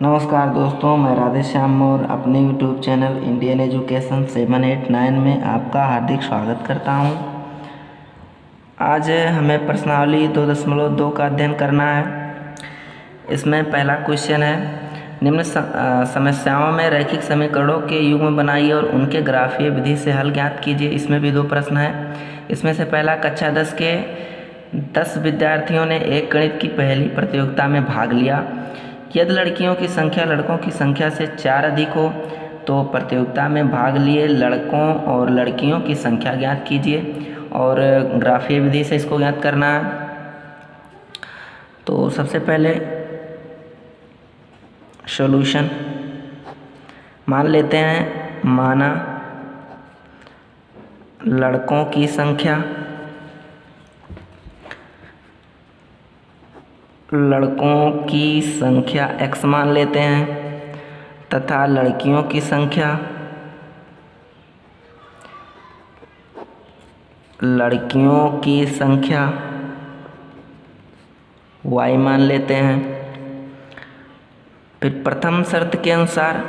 नमस्कार दोस्तों, मैं राधे श्याम मौर्य अपने YouTube चैनल इंडियन एजुकेशन 789 में आपका हार्दिक स्वागत करता हूं। आज हमें प्रश्नावली 2.2 का अध्ययन करना है। इसमें पहला क्वेश्चन है, निम्न समस्याओं में रैखिक समीकरणों के युग्म बनाइए और उनके ग्राफीय विधि से हल ज्ञात कीजिए। इसमें भी 2 प्रश्न हैं। इसमें से पहला, कक्षा 10 के 10 विद्यार्थियों ने एक गणित की पहली प्रतियोगिता में भाग लिया। यदि लड़कियों की संख्या लड़कों की संख्या से 4 अधिक हो तो प्रतियोगिता में भाग लिए लड़कों और लड़कियों की संख्या ज्ञात कीजिए और ग्राफीय विधि से इसको ज्ञात करना है। तो सबसे पहले सॉल्यूशन मान लेते हैं। माना लड़कों की संख्या x मान लेते हैं तथा लड़कियों की संख्या y मान लेते हैं। फिर प्रथम शर्त के अनुसार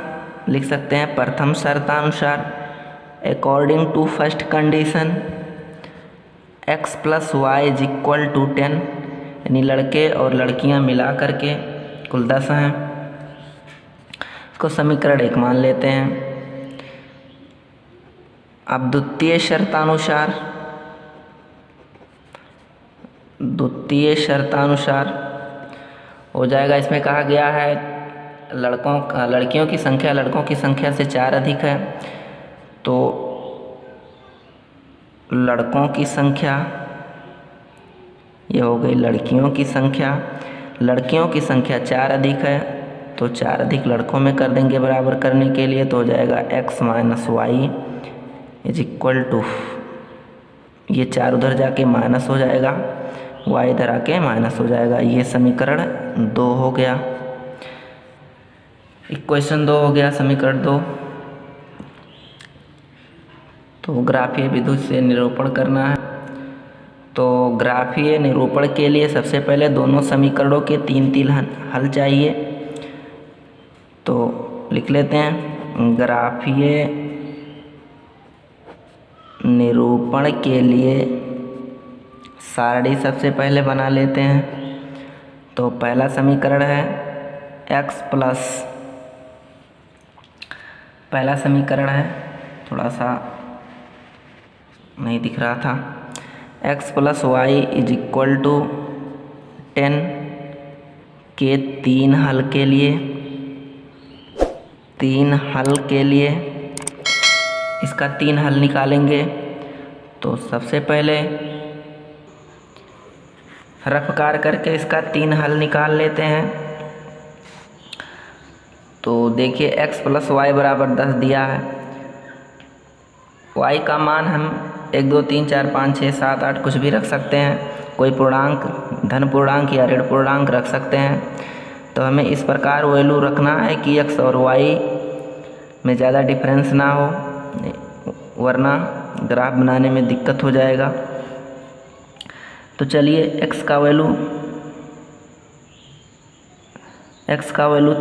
लिख सकते हैं, प्रथम शर्तानुसार according to first condition x + y = 10, यानी लड़के और लड़कियां मिला करके कुल 10 हैं। इसको समीकरण 1 मान लेते हैं। अब द्वितीय शर्तानुसार हो जाएगा। इसमें कहा गया है लड़कियों की संख्या लड़कों की संख्या से 4 अधिक है, तो लड़कों की संख्या ये हो गई, लड़कियों की संख्या 4 अधिक है तो 4 अधिक लड़कों में कर देंगे बराबर करने के लिए, तो हो जाएगा x - y = ये 4 उधर जाके माइनस हो जाएगा, y इधर आके माइनस हो जाएगा। ये समीकरण 2 हो गया, इक्वेशन 2 हो गया, समीकरण 2। तो ग्राफीय विधि से निरूपण करना है। तो ग्राफीय निरूपण के लिए सबसे पहले दोनों समीकरणों के 3 हल चाहिए। तो लिख लेते हैं, ग्राफीय निरूपण के लिए सारणी सबसे पहले बना लेते हैं। तो पहला समीकरण है पहला समीकरण है, थोड़ा सा नहीं दिख रहा था, x + y = 10 के 3 हल के लिए इसका 3 हल निकालेंगे। तो सबसे पहले रफ कार्य करके इसका 3 हल निकाल लेते हैं। तो देखिए x + y = 10 दिया है। y का मान हम 1 2 3 4 5 6 7 8 कुछ भी रख सकते हैं, कोई पूर्णांक, धन पूर्णांक या ऋण पूर्णांक रख सकते हैं। तो हमें इस प्रकार वैल्यू रखना है कि x और y में ज़्यादा डिफरेंस ना हो, वरना ग्राफ बनाने में दिक्कत हो जाएगा। तो चलिए x का वैल्यू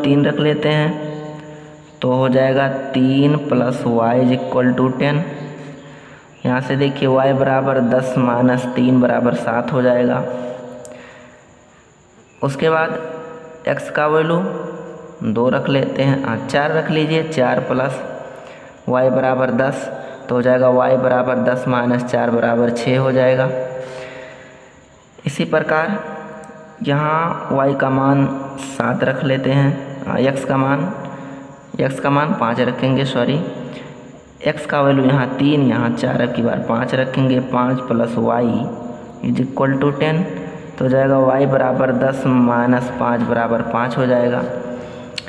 3 रख लेते हैं। तो हो जाएगा 3 + y = 10। यहाँ से देखिए y = 10 - 3 = 7 हो जाएगा। उसके बाद x का वैल्यू 2 रख लेते हैं, 4 रख लीजिए, 4 + y = 10, तो हो जाएगा y = 10 - 4 = 6 हो जाएगा। इसी प्रकार यहाँ y का मान 7 रख लेते हैं, x का मान 5 रखेंगे, x का वैल्यू यहाँ 3, यहाँ 4, अब की बार 5 रखेंगे। 5 + y = 10, तो हो जाएगा y = 10 - 5 = 5 हो जाएगा।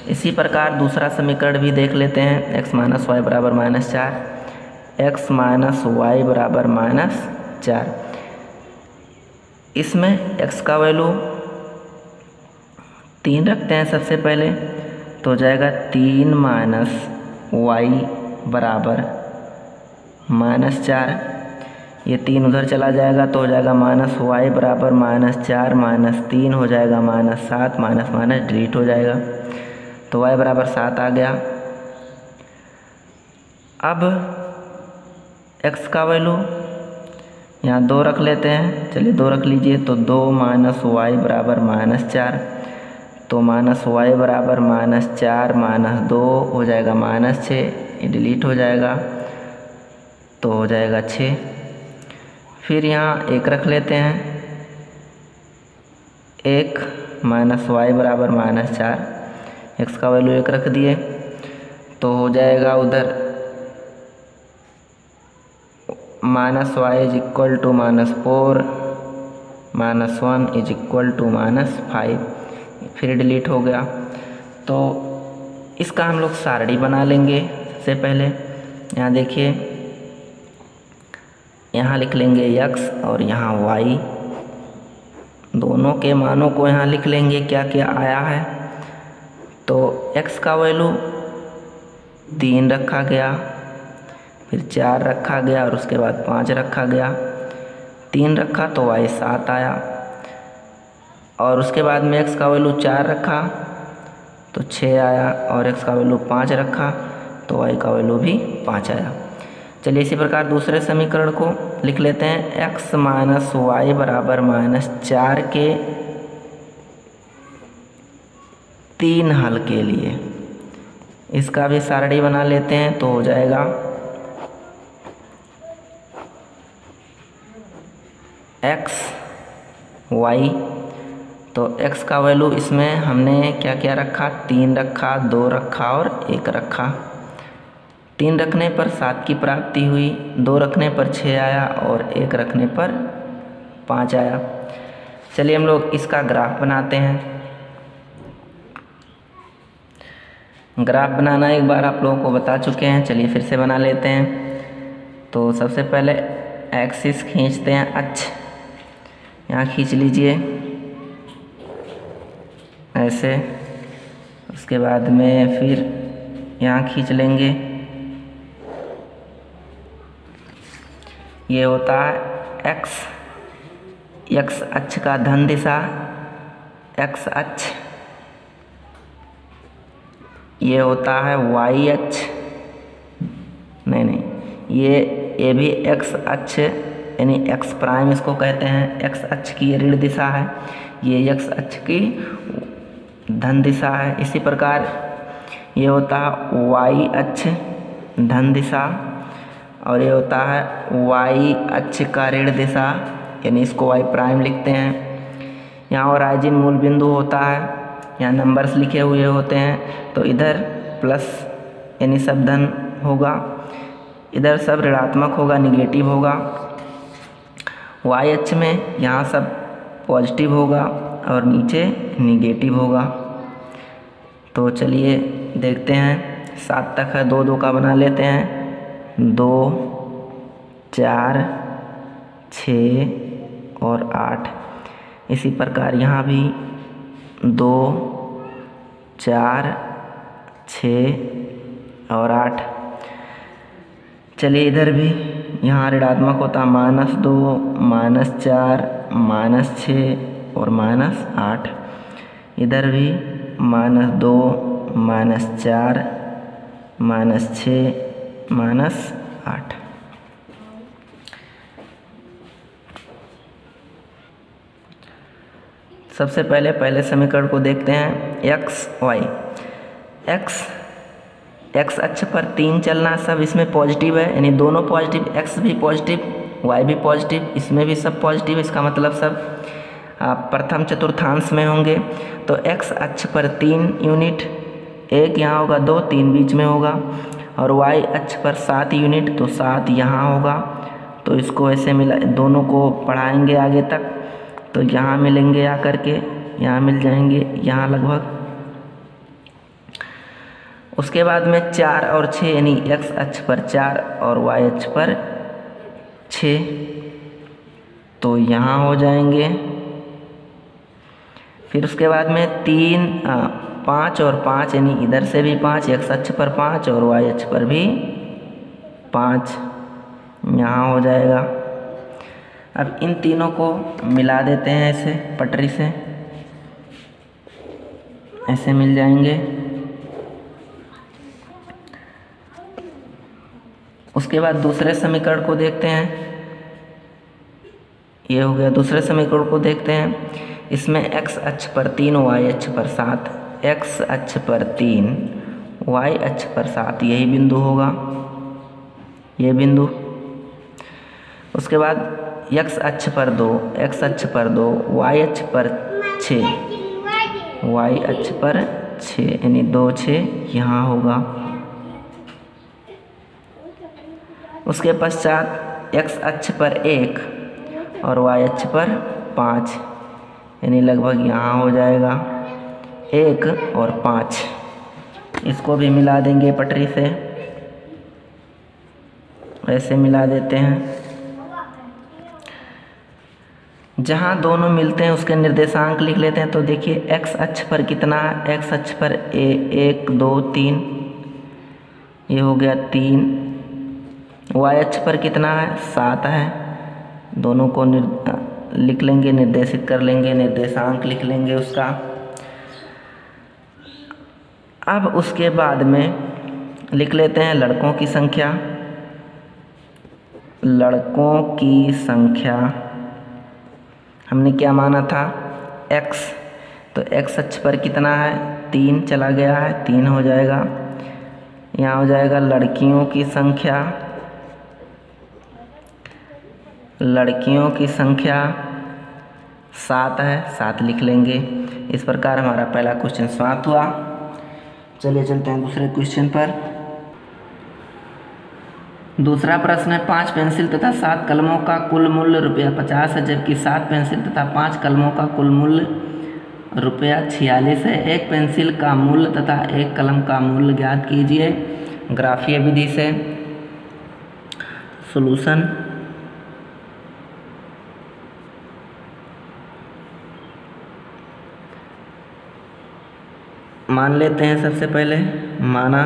इसी प्रकार दूसरा समीकरण भी देख लेते हैं, x - y = -4, x - y = -4। इसमें x का वैल्यू 3 रखते हैं सबसे पहले, तो हो जाएगा 3 - y = -4। ये 3 उधर चला जाएगा तो हो जाएगा -y = -4 - 3 हो जाएगा -7, माइनस माइनस डिलीट हो जाएगा। तो y बराबर 7 आ गया। अब x का वैल्यू यहाँ 2 रख लेते हैं, चलिए 2 रख लीजिए। तो 2 माइनस वाई बराबर -4, तो माइनस वाई बराबर -4 माइनस 2 हो जाएगा -6, ये डिलीट हो जाएगा तो हो जाएगा 6। फिर यहाँ 1 रख लेते हैं, 1 माइनस वाई बराबर -4, x का वैल्यू 1 रख दिए तो हो जाएगा उधर -y is equal to -4 -1 is equal to -5, फिर डिलीट हो गया। तो इसका हम लोग सारणी बना लेंगे। सबसे पहले यहाँ देखिए, यहाँ लिख लेंगे x और यहाँ y, दोनों के मानों को यहाँ लिख लेंगे क्या क्या आया है। तो x का वैल्यू 3 रखा गया, फिर 4 रखा गया और उसके बाद 5 रखा गया। 3 रखा तो y 7 आया, और उसके बाद में x का वैल्यू 4 रखा तो 6 आया, और x का वैल्यू 5 रखा तो y का वैल्यू भी 5 आया। चलिए इसी प्रकार दूसरे समीकरण को लिख लेते हैं। x माइनस वाई बराबर -4 के 3 हल के लिए इसका भी सारणी बना लेते हैं। तो हो जाएगा x y, तो x का वैल्यू इसमें हमने क्या क्या रखा, 3 रखा, 2 रखा और 1 रखा। 3 रखने पर 7 की प्राप्ति हुई, 2 रखने पर 6 आया और 1 रखने पर 5 आया। चलिए हम लोग इसका ग्राफ बनाते हैं। ग्राफ बनाना एक बार आप लोगों को बता चुके हैं, चलिए फिर से बना लेते हैं। तो सबसे पहले एक्सिस खींचते हैं, अक्ष यहाँ खींच लीजिए ऐसे, उसके बाद में फिर यहाँ खींच लेंगे। ये होता है x अक्ष का धन दिशा, x अक्ष। ये होता है y अक्ष, नहीं ये भी x अक्ष यानी x प्राइम इसको कहते हैं। x अक्ष की ये ऋण दिशा है, ये x अक्ष की धन दिशा है। इसी प्रकार ये होता है y अक्ष धन दिशा, और ये होता है y अक्ष का ऋण दिशा, यानी इसको y प्राइम लिखते हैं। यहाँ ओराइजिन मूल बिंदु होता है, यहाँ नंबर्स लिखे हुए होते हैं, तो इधर प्लस यानी सब धन होगा, इधर सब ऋणात्मक होगा, निगेटिव होगा। y अक्ष में यहाँ सब पॉजिटिव होगा और नीचे निगेटिव होगा। तो चलिए देखते हैं, 7 तक है, 2 2 का बना लेते हैं, 2 4 6 और 8। इसी प्रकार यहाँ भी 2 4 6 और 8। चलिए इधर भी यहाँ ऋणात्मक होता -2 -4 -6 और -8। इधर भी -2 -4 -6 -8। सबसे पहले समीकरण को देखते हैं, x y। x अक्ष पर 3 चलना, सब इसमें पॉजिटिव है, यानी दोनों पॉजिटिव, x भी पॉजिटिव y भी पॉजिटिव, इसमें भी सब पॉजिटिव। इसका मतलब सब प्रथम चतुर्थांश में होंगे। तो x अक्ष पर 3 यूनिट, 1 यहाँ होगा, 2 3 बीच में होगा, और y अक्ष पर 7 यूनिट, तो 7 यहाँ होगा। तो इसको ऐसे मिला, दोनों को पढ़ाएंगे आगे तक, तो यहाँ मिलेंगे आकर के, यहाँ मिल जाएंगे, यहाँ लगभग। उसके बाद में 4 और 6 यानी x अक्ष पर 4 और y अक्ष पर 6, तो यहाँ हो जाएंगे। फिर उसके बाद में 5 और 5 यानी इधर से भी 5, x अक्ष पर 5 और y अक्ष पर भी 5, यहाँ हो जाएगा। अब इन तीनों को मिला देते हैं ऐसे पटरी से, ऐसे मिल जाएंगे। उसके बाद दूसरे समीकरण को देखते हैं। ये हो गया, दूसरे समीकरण को देखते हैं। इसमें x अक्ष पर 3 y अक्ष पर 7, x अक्ष पर 3 y अक्ष पर 7 यही बिंदु होगा, ये बिंदु। उसके बाद x अक्ष पर 2, x अक्ष पर 2, y अक्ष पर 6, y अक्ष पर 6 यानी 2 6 यहाँ होगा। उसके पश्चात x अक्ष पर 1 और y अक्ष पर 5 यानी लगभग यहाँ हो जाएगा 1 और 5। इसको भी मिला देंगे पटरी से, ऐसे मिला देते हैं। जहाँ दोनों मिलते हैं उसके निर्देशांक लिख लेते हैं। तो देखिए x अक्ष पर कितना है, x अक्ष पर 1 2 3 ये हो गया 3, y अक्ष पर कितना है 7 है। दोनों को लिख लेंगे, निर्देशित कर लेंगे, निर्देशांक लिख लेंगे उसका। अब उसके बाद में लिख लेते हैं लड़कों की संख्या। लड़कों की संख्या हमने क्या माना था x, तो x अक्ष पर कितना है 3 चला गया है, 3 हो जाएगा। यहाँ हो जाएगा लड़कियों की संख्या, लड़कियों की संख्या 7 है, 7 लिख लेंगे। इस प्रकार हमारा पहला क्वेश्चन समाप्त हुआ। चलिए चलते हैं दूसरे क्वेश्चन पर। दूसरा प्रश्न है 5 पेंसिल तथा 7 कलमों का कुल मूल्य ₹50 है, जबकि 7 पेंसिल तथा 5 कलमों का कुल मूल्य ₹46 है। एक पेंसिल का मूल्य तथा एक कलम का मूल्य ज्ञात कीजिए ग्राफीय विधि से। सॉल्यूशन मान लेते हैं। सबसे पहले माना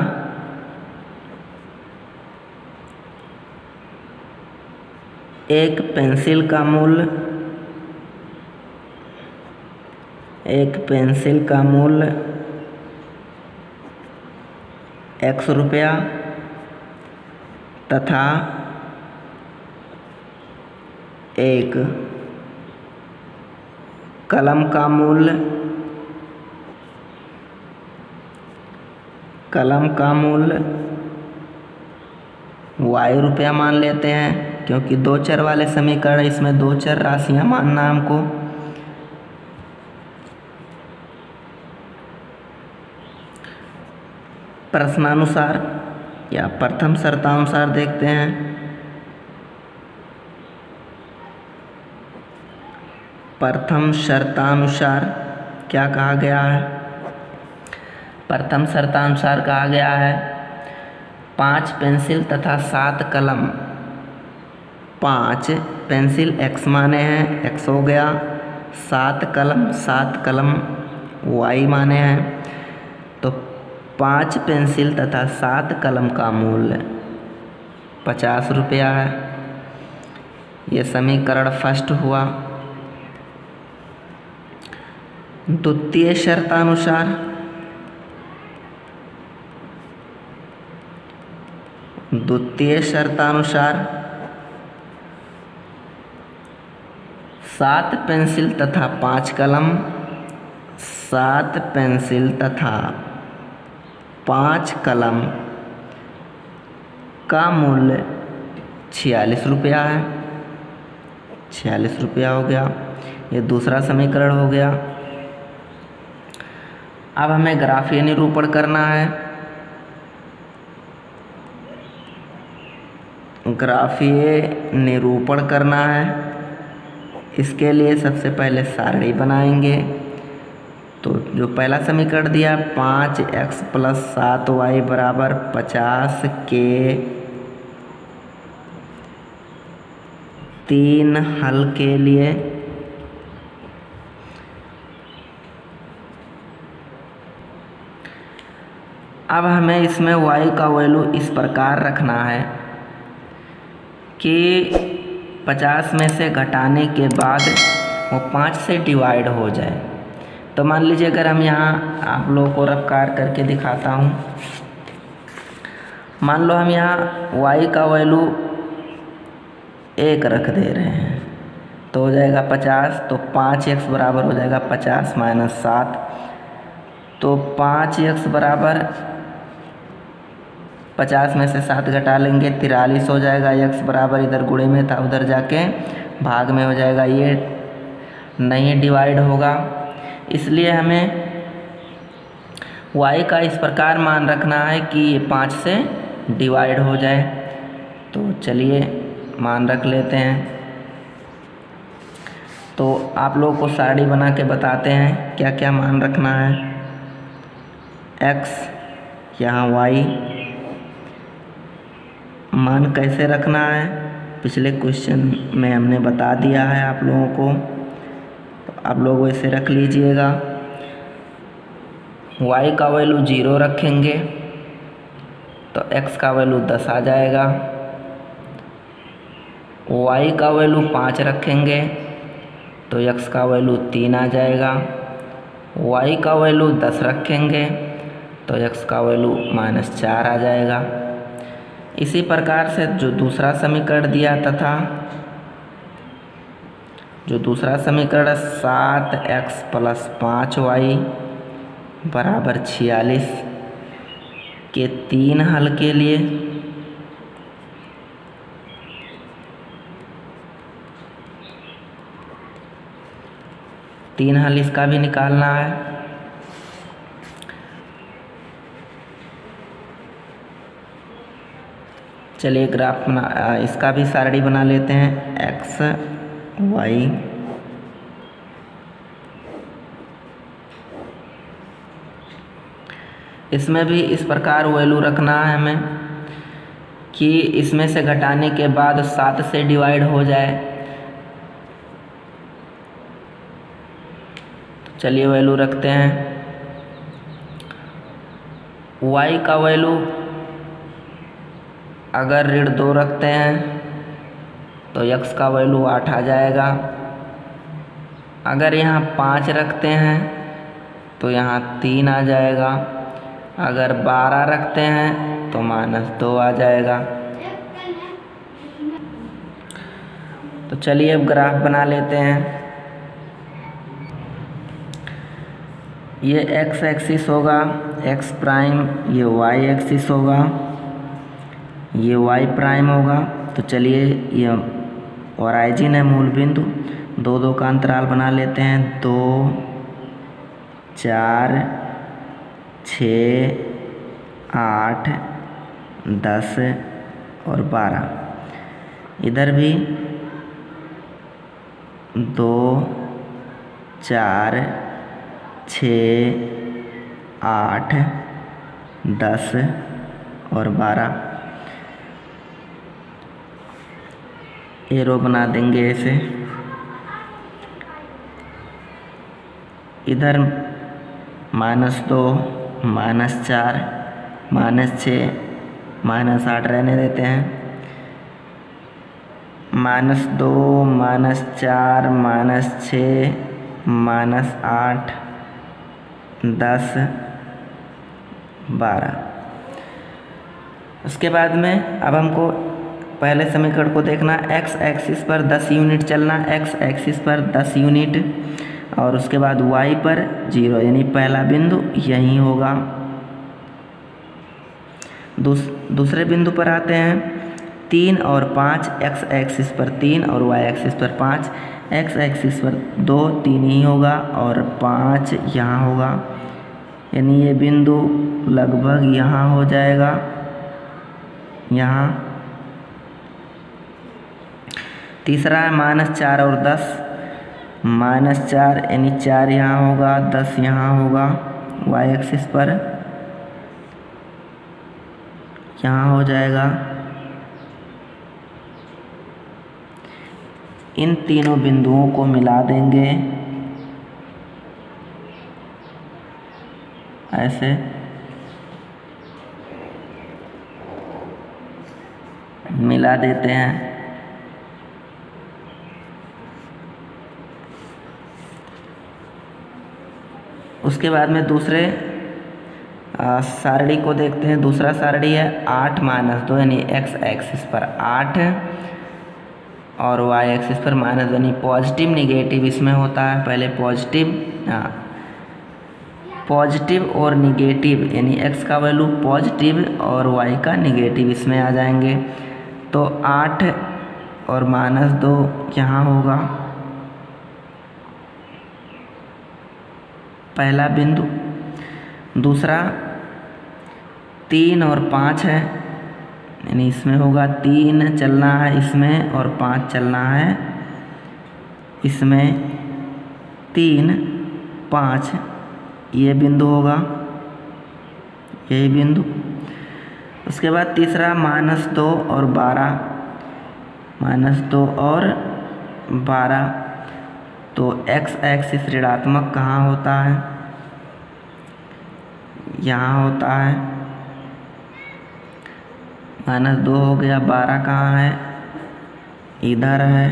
एक पेंसिल का मूल्य, एक पेंसिल का मूल्य ₹100 तथा एक कलम का मूल्य, कलम का मूल्य ₹y मान लेते हैं, क्योंकि 2 चर वाले समीकरण इसमें 2 चर राशियां मानना हमको। प्रश्नानुसार या प्रथम शर्तानुसार देखते हैं। प्रथम शर्तानुसार क्या कहा गया है? प्रथम शर्तानुसार कहा गया है 5 पेंसिल तथा 7 कलम। 5 पेंसिल x माने हैं, x हो गया। 7 कलम y माने हैं। तो 5 पेंसिल तथा 7 कलम का मूल्य ₹50 है। ये समीकरण फर्स्ट हुआ। द्वितीय शर्तानुसार द्वितीय शर्तानुसार 7 पेंसिल तथा 5 कलम, 7 पेंसिल तथा 5 कलम का मूल्य ₹46 है। ₹46 हो गया। ये दूसरा समीकरण हो गया। अब हमें ग्राफीय निरूपण करना है। ग्राफीय निरूपण करना है। इसके लिए सबसे पहले सारणी बनाएंगे। तो जो पहला समीकरण दिया 5x + 7y = 50 के 3 हल के लिए अब हमें इसमें y का वैल्यू इस प्रकार रखना है कि 50 में से घटाने के बाद वो 5 से डिवाइड हो जाए। तो मान लीजिए अगर हम यहाँ आप लोगों को रफ्कार करके दिखाता हूँ। मान लो हम यहाँ y का वैल्यू 1 रख दे रहे हैं तो हो जाएगा 50। तो 5x बराबर हो जाएगा 50 माइनस 7। तो 5x बराबर 50 में से 7 घटा लेंगे 43 हो जाएगा। x बराबर इधर गुणे में था, उधर जाके भाग में हो जाएगा, ये नहीं डिवाइड होगा। इसलिए हमें y का इस प्रकार मान रखना है कि ये 5 से डिवाइड हो जाए। तो चलिए मान रख लेते हैं। तो आप लोगों को सारणी बना के बताते हैं क्या क्या मान रखना है। x यहाँ y मान कैसे रखना है पिछले क्वेश्चन में हमने बता दिया है आप लोगों को, तो आप लोग वैसे रख लीजिएगा। y का वैल्यू 0 रखेंगे तो x का वैल्यू 10 आ जाएगा। y का वैल्यू 5 रखेंगे तो x का वैल्यू 3 आ जाएगा। y का वैल्यू 10 रखेंगे तो x का वैल्यू -4 आ जाएगा। इसी प्रकार से जो दूसरा समीकरण दिया तथा जो दूसरा समीकरण 7x + 5y बराबर 46 के 3 हल के लिए तीन हल इसका भी निकालना है। चलिए ग्राफ बना, इसका भी सारणी बना लेते हैं। x y इसमें भी इस प्रकार वैल्यू रखना है हमें कि इसमें से घटाने के बाद 7 से डिवाइड हो जाए। तो चलिए वैल्यू रखते हैं। y का वैल्यू अगर -2 रखते हैं तो x का वैल्यू 8 आ जाएगा। अगर यहाँ 5 रखते हैं तो यहाँ 3 आ जाएगा। अगर 12 रखते हैं तो -2 आ जाएगा। तो चलिए अब ग्राफ बना लेते हैं। ये x एक्सिस होगा x प्राइम, ये y एक्सिस होगा, ये y प्राइम होगा। तो चलिए ये ओराइजिन है मूल बिंदु, 2 का अंतराल बना लेते हैं। 2 4 6 8 10 और 12। इधर भी 2 4 6 8 10 और 12 एरो बना देंगे ऐसे। इधर -2 -4 -6 -8 रहने देते हैं। -2 -4 -6 -8 10 12। उसके बाद में अब हमको पहले समीकरण को देखना। x एक्सिस पर 10 यूनिट चलना, x एक्सिस पर 10 यूनिट, और उसके बाद y पर 0, यानी पहला बिंदु यहीं होगा। दूसरे बिंदु पर आते हैं। 3 और 5, x एक्सिस पर 3 और y एक्सिस पर 5। x एक्सिस पर 2 3 ही होगा और 5 यहाँ होगा, यानी ये बिंदु लगभग यहाँ हो जाएगा, यहाँ। तीसरा है -4 और 10। -4 यानी 4 यहाँ होगा, 10 यहाँ होगा। y एक्सिस पर यहाँ हो जाएगा। इन तीनों बिंदुओं को मिला देंगे ऐसे। मिला देते हैं। उसके बाद में दूसरे सारणी को देखते हैं। दूसरा सारणी है 8 - 2 यानी x एक्सिस पर 8 और y एक्सिस पर -2 यानी पॉजिटिव निगेटिव इसमें होता है। पहले पॉजिटिव और निगेटिव यानी x का वैल्यू पॉजिटिव और y का निगेटिव इसमें आ जाएंगे। तो 8 और -2 यहाँ होगा पहला बिंदु। दूसरा 3 और 5 है यानी इसमें होगा 3 चलना है इसमें और 5 चलना है इसमें। 3 5 ये बिंदु होगा, यही बिंदु। उसके बाद तीसरा -2 और 12, -2 और 12। तो x एक्सिस ऋणात्मक कहाँ होता है? यहाँ होता है। -2 हो गया, 12 कहाँ है? इधर है,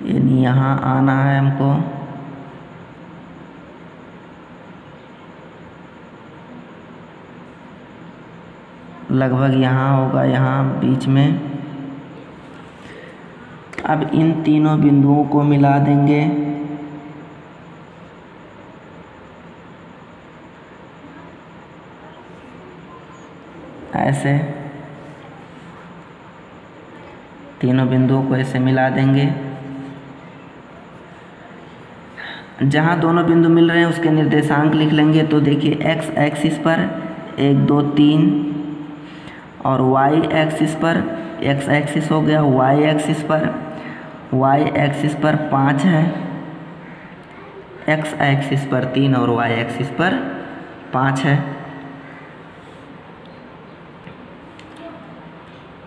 यानी यहाँ आना है हमको। लगभग यहाँ होगा, यहाँ बीच में। अब इन तीनों बिंदुओं को मिला देंगे। ऐसे तीनों बिंदुओं को ऐसे मिला देंगे। जहाँ दोनों बिंदु मिल रहे हैं उसके निर्देशांक लिख लेंगे। तो देखिए x एक्सिस पर 1 2 3 और y एक्सिस पर, x एक्सिस हो गया, y एक्सिस पर 5 है, x एक्सिस पर 3 और y एक्सिस पर 5 है।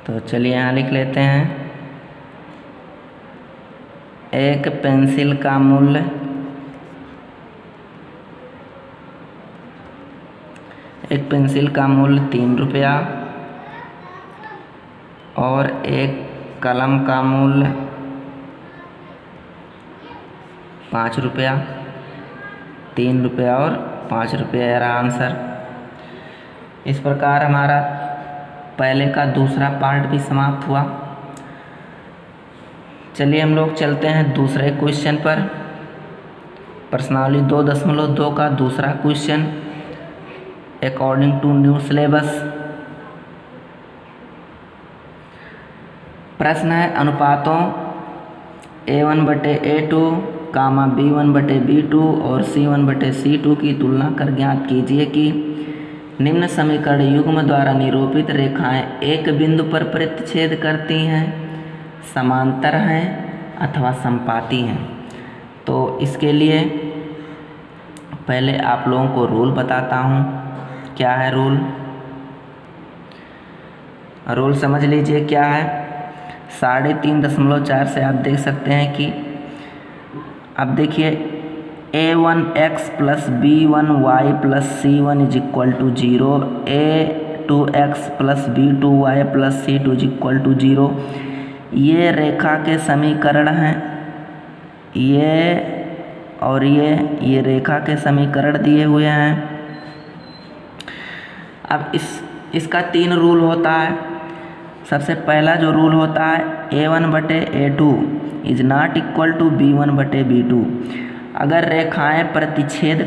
तो चलिए यहाँ लिख लेते हैं। एक पेंसिल का मूल्य ₹3 और एक कलम का मूल्य ₹5। ₹3 और ₹5 रहा आंसर। इस प्रकार हमारा पहले का दूसरा पार्ट भी समाप्त हुआ। चलिए हम लोग चलते हैं दूसरे क्वेश्चन पर। प्रश्नावली 2.2 का दूसरा question according to new syllabus. प्रश्न है अनुपातों A1/A2, B1/B2 और C1/C2 की तुलना कर ज्ञात कीजिए कि निम्न समीकरण युग्म द्वारा निरूपित रेखाएं एक बिंदु पर प्रतिच्छेद करती हैं, समांतर हैं अथवा समपाती हैं। तो इसके लिए पहले आप लोगों को रूल बताता हूँ। क्या है रूल? रूल समझ लीजिए क्या है। 3.5 से आप देख सकते हैं कि अब देखिए A1x + B1y + C1 = 0, A2x + B2y + C2 = 0। ये रेखा के समीकरण हैं, ये और ये रेखा के समीकरण दिए हुए हैं। अब इसका 3 रूल होता है। सबसे पहला जो रूल होता है A1/A2 ≠ B1/B2। अगर रेखाएं प्रतिच्छेद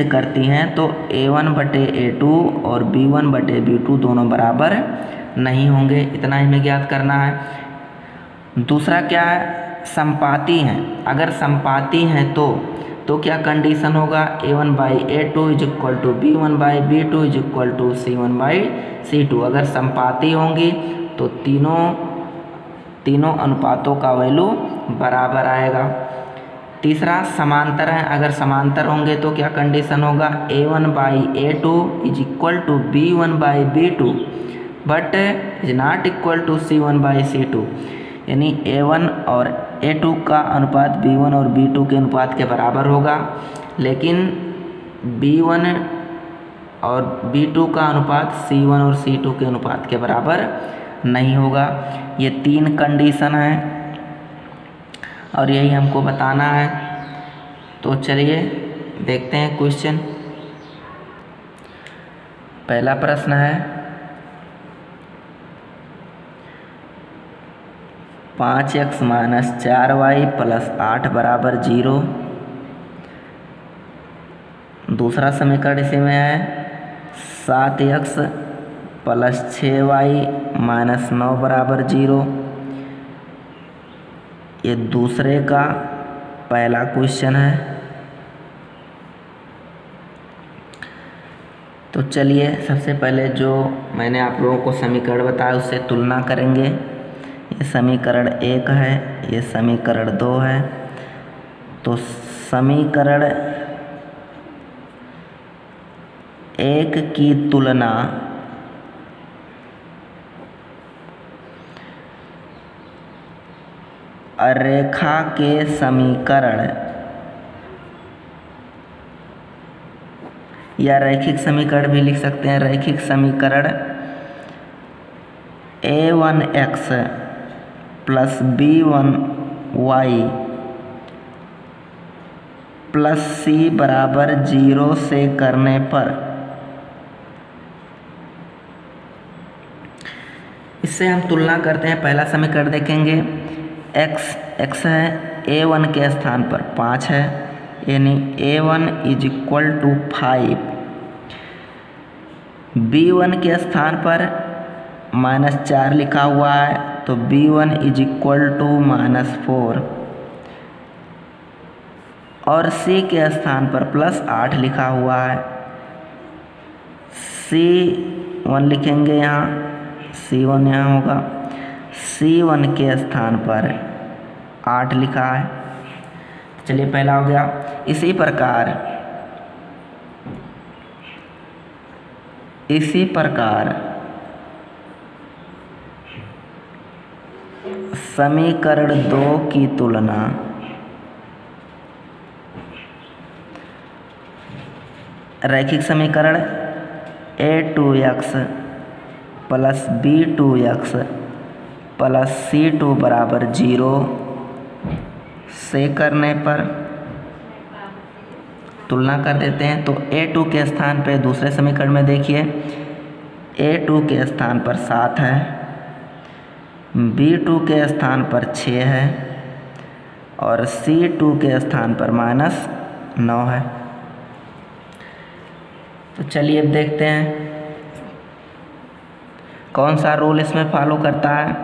करती हैं तो A1/A2 और B1/B2 दोनों बराबर नहीं होंगे। इतना ही हमें ज्ञात करना है। दूसरा क्या है? समपाती हैं। अगर समपाती हैं तो क्या कंडीशन होगा? A1/A2 = B1/B2 = C1/C2। अगर समपाती होंगी तो तीनों अनुपातों का वैल्यू बराबर आएगा। तीसरा समांतर है। अगर समांतर होंगे तो क्या कंडीशन होगा? A1/A2 = B1/B2 but is not equal to C1/C2। यानी A1 और A2 का अनुपात B1 और B2 के अनुपात के बराबर होगा, लेकिन B1 और B2 का अनुपात C1 और C2 के अनुपात के बराबर नहीं होगा। ये 3 कंडीशन हैं और यही हमको बताना है। तो चलिए देखते हैं क्वेश्चन। पहला प्रश्न है 5x - 4y + 8 = 0। दूसरा समीकरण इसी में है 7x + 6y - 9 = 0। ये दूसरे का पहला क्वेश्चन है। तो चलिए सबसे पहले जो मैंने आप लोगों को समीकरण बताया उससे तुलना करेंगे। ये समीकरण 1 है, ये समीकरण 2 है। तो समीकरण 1 की तुलना रेखा के समीकरण या रैखिक समीकरण भी लिख सकते हैं। रैखिक समीकरण a1x + b1y + c = 0 से करने पर इससे हम तुलना करते हैं। पहला समीकरण देखेंगे, x है, a1 के स्थान पर 5 है, यानी a1 = 5। b1 के स्थान पर -4 लिखा हुआ है, तो b1 = -4। और c के स्थान पर +8 लिखा हुआ है, c1 लिखेंगे यहाँ, c1 यहाँ होगा। c1 के स्थान पर 8 लिखा है। चलिए पहला हो गया। इसी प्रकार समीकरण 2 की तुलना रैखिक समीकरण a2x + b2x + c2 = 0 से करने पर तुलना कर देते हैं। तो a2 के स्थान पे दूसरे समीकरण में देखिए, a2 के स्थान पर 7 है, b2 के स्थान पर 6 है और c2 के स्थान पर -9 है। तो चलिए अब देखते हैं कौन सा रूल इसमें फॉलो करता है।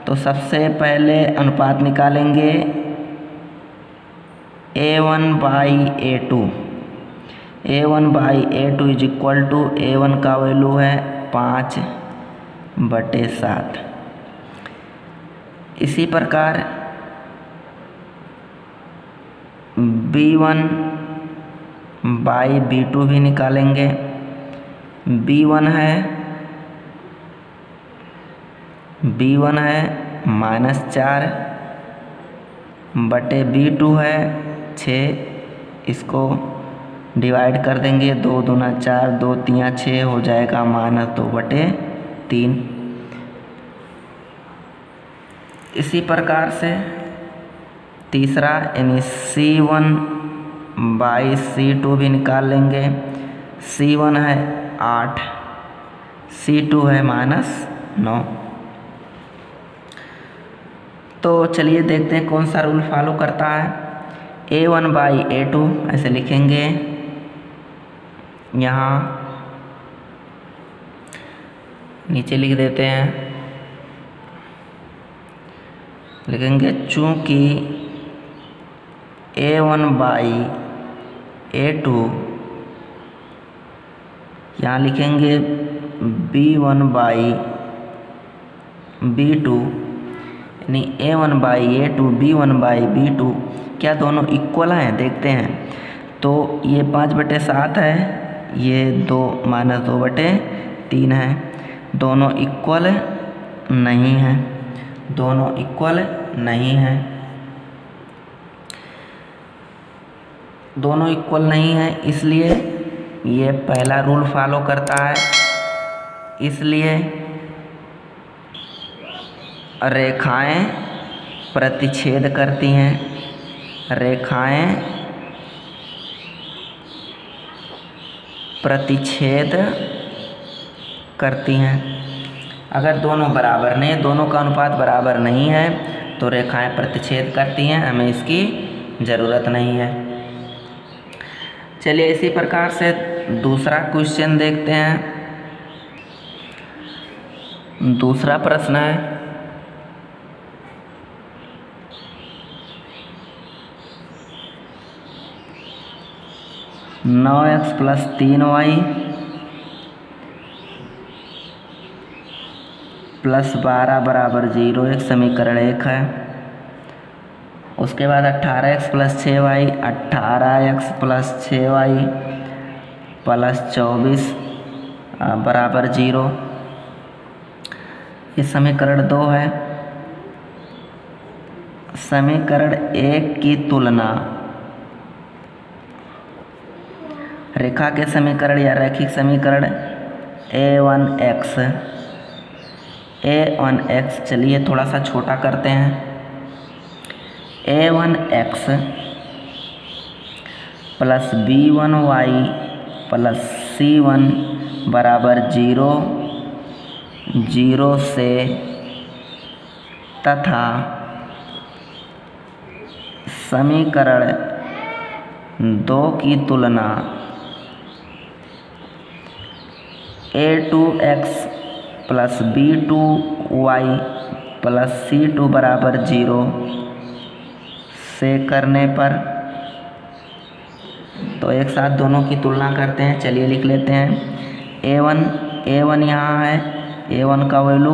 तो सबसे पहले अनुपात निकालेंगे a1/a2। a1/a2 = a1 का वैल्यू है 5/7। इसी प्रकार b1/b2 भी निकालेंगे। b1 है -4/b2 है 6। इसको डिवाइड कर देंगे, 2 दूना 4, 2 तियाँ 6 हो जाएगा -2/3। इसी प्रकार से तीसरा यानी c1/c2 भी निकाल लेंगे। c1 है 8, c2 है -9। तो चलिए देखते हैं कौन सा रूल फॉलो करता है। a1/a2 ऐसे लिखेंगे, यहाँ नीचे लिख देते हैं, लिखेंगे चूँकि a1/a2 यहाँ लिखेंगे b1/b2 यानी a1/a2 b1/b2 क्या दोनों इक्वल हैं? देखते हैं। तो ये 5/7 है, ये 2 -2/3 है। दोनों इक्वल नहीं है, दोनों इक्वल नहीं है, दोनों इक्वल नहीं है। इसलिए ये पहला रूल फॉलो करता है। इसलिए रेखाएं प्रतिच्छेद करती हैं, रेखाएं प्रतिच्छेद करती हैं। अगर दोनों बराबर नहीं, दोनों का अनुपात बराबर नहीं है तो रेखाएं प्रतिच्छेद करती हैं, हमें इसकी ज़रूरत नहीं है। चलिए इसी प्रकार से दूसरा क्वेश्चन देखते हैं। दूसरा प्रश्न है 9x + 3y + 12 = 0 एक समीकरण 1 है। उसके बाद 18x + 6y 18x + 6y + 24 = 0 ये समीकरण 2 है। समीकरण 1 की तुलना रेखा के समीकरण या रैखिक समीकरण a1x चलिए थोड़ा सा छोटा करते हैं। a1x + b1y + c1 = 0 0 से तथा समीकरण 2 की तुलना a2x + b2y + c2 = 0 से करने पर, तो एक साथ दोनों की तुलना करते हैं। चलिए लिख लेते हैं। a1 यहाँ है, a1 का वैल्यू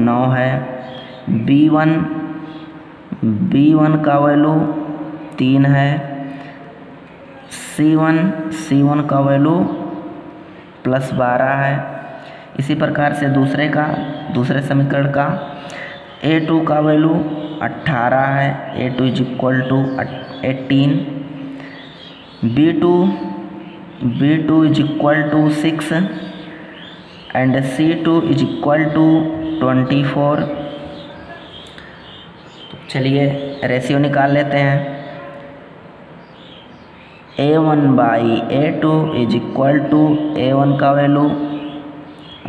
9 है। b1 का वैल्यू 3 है। c1 का वैल्यू +12 है। इसी प्रकार से दूसरे समीकरण का a2 का वैल्यू 18 है, a2 = 18। b2 = 6 and c2 = 24। चलिए रेशियो निकाल लेते हैं। a1/a2 = a1 का वैल्यू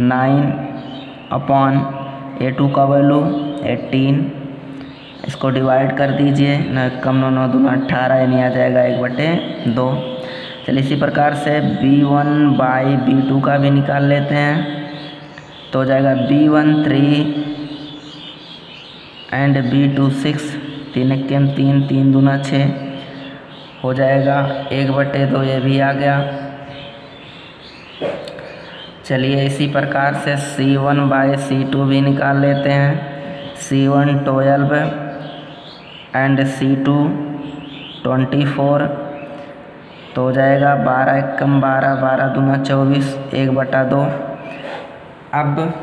9/a2 का वैल्यू 18। इसको डिवाइड कर दीजिए, 9 कम 9 दूना 18 यानी आ जाएगा 1/2। चलिए इसी प्रकार से b1/b2 का भी निकाल लेते हैं, तो हो जाएगा b1 3 and b2 6। 3 1 3, 3 दूना 6 हो जाएगा 1/2, ये भी आ गया। चलिए इसी प्रकार से c1/c2 भी निकाल लेते हैं। c1 12 and c2 24, तो हो जाएगा 12 1 12, 12 दूना 24, 1/2। अब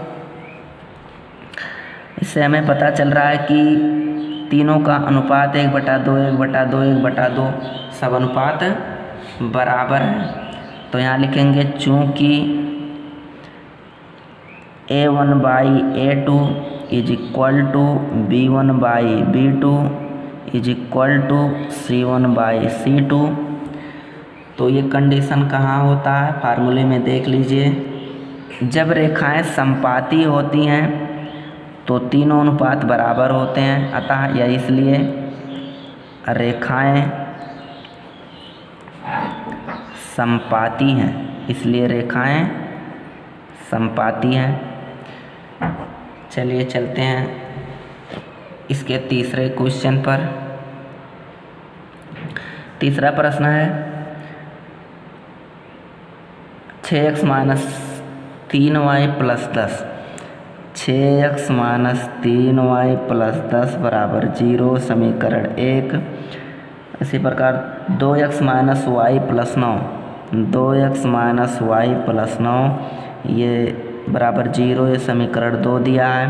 इससे हमें पता चल रहा है कि तीनों का अनुपात 1/2, 1/2, 1/2 सब अनुपात बराबर है। तो यहाँ लिखेंगे चूँकि a1/a2 = b1/b2 = c1/c2। तो ये कंडीशन कहाँ होता है, फार्मूले में देख लीजिए। जब रेखाएं समपाती होती हैं तो तीनों अनुपात बराबर होते हैं, अतः यह इसलिए रेखाएं समपाती हैं, इसलिए रेखाएं समपाती हैं। चलिए चलते हैं इसके तीसरे क्वेश्चन पर। तीसरा प्रश्न है 6x - 3y + 10। 6x - 3y + 10 = 0 समीकरण 1। इसी प्रकार 2x - y + 9, 2x - y + 9 ये बराबर 0, ये समीकरण 2 दिया है।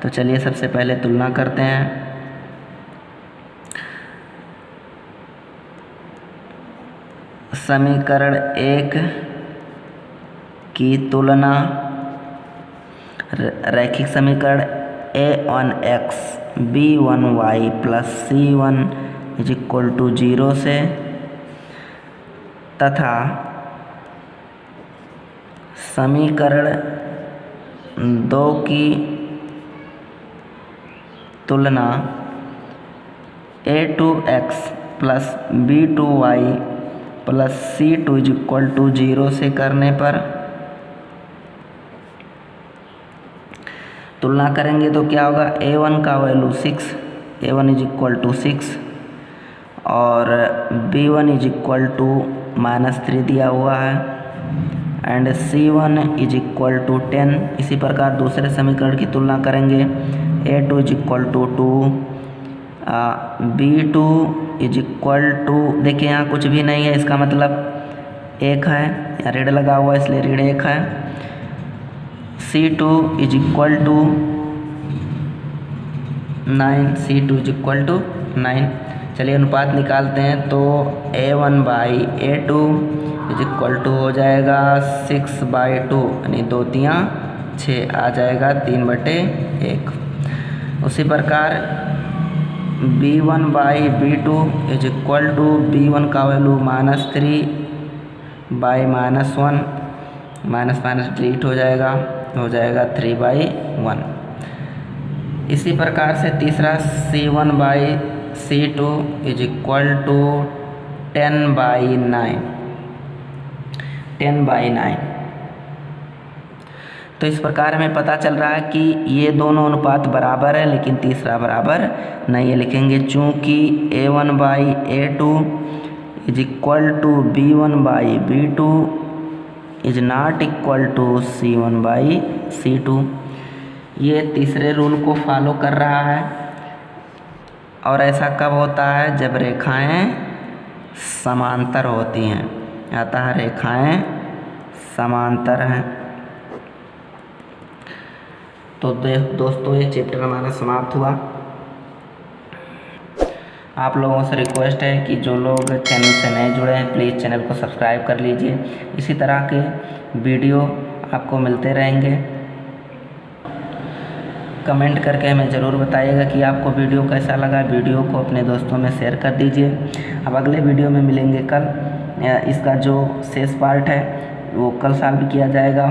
तो चलिए सबसे पहले तुलना करते हैं। समीकरण 1 की तुलना रैखिक समीकरण a1x b1y + c1 = 0 से तथा समीकरण 2 की तुलना a2x plus b2y plus c2 = 0 से करने पर तुलना करेंगे तो क्या होगा, a1 का वैल्यू 6, a1 = 6 और b1 = -3 दिया हुआ है एंड c1 = 10। इसी प्रकार दूसरे समीकरण की तुलना करेंगे, a2 = 2, b2 = देखिए यहाँ कुछ भी नहीं है, इसका मतलब 1 है, यहाँ ऋण लगा हुआ है इसलिए ऋण 1 है। c2 = 9, c2 = 9। चलिए अनुपात निकालते हैं तो a1/a2 = हो जाएगा 6/2, यानी 2 तियाँ 6 आ जाएगा 3/1। उसी प्रकार b1/b2 = b1 का वैल्यू -3/-1, माइनस माइनस डिलीट हो जाएगा 3/1। इसी प्रकार से तीसरा c1/c2 = 10/9। तो इस प्रकार हमें पता चल रहा है कि ये दोनों अनुपात बराबर है, लेकिन तीसरा बराबर नहीं है। लिखेंगे चूँकि a1/a2 = b1/b2 is not equal to c1/c2। ये तीसरे रूल को फॉलो कर रहा है। और ऐसा कब होता है, जब रेखाएं समांतर होती हैं, अतः रेखाएं समांतर हैं। तो दोस्तों ये चैप्टर हमारा समाप्त हुआ। आप लोगों से रिक्वेस्ट है कि जो लोग चैनल से नए जुड़े हैं प्लीज़ चैनल को सब्सक्राइब कर लीजिए। इसी तरह के वीडियो आपको मिलते रहेंगे। कमेंट करके हमें ज़रूर बताइएगा कि आपको वीडियो कैसा लगा। वीडियो को अपने दोस्तों में शेयर कर दीजिए। अब अगले वीडियो में मिलेंगे कल। इसका जो शेष पार्ट है वो कल सॉल्व किया जाएगा।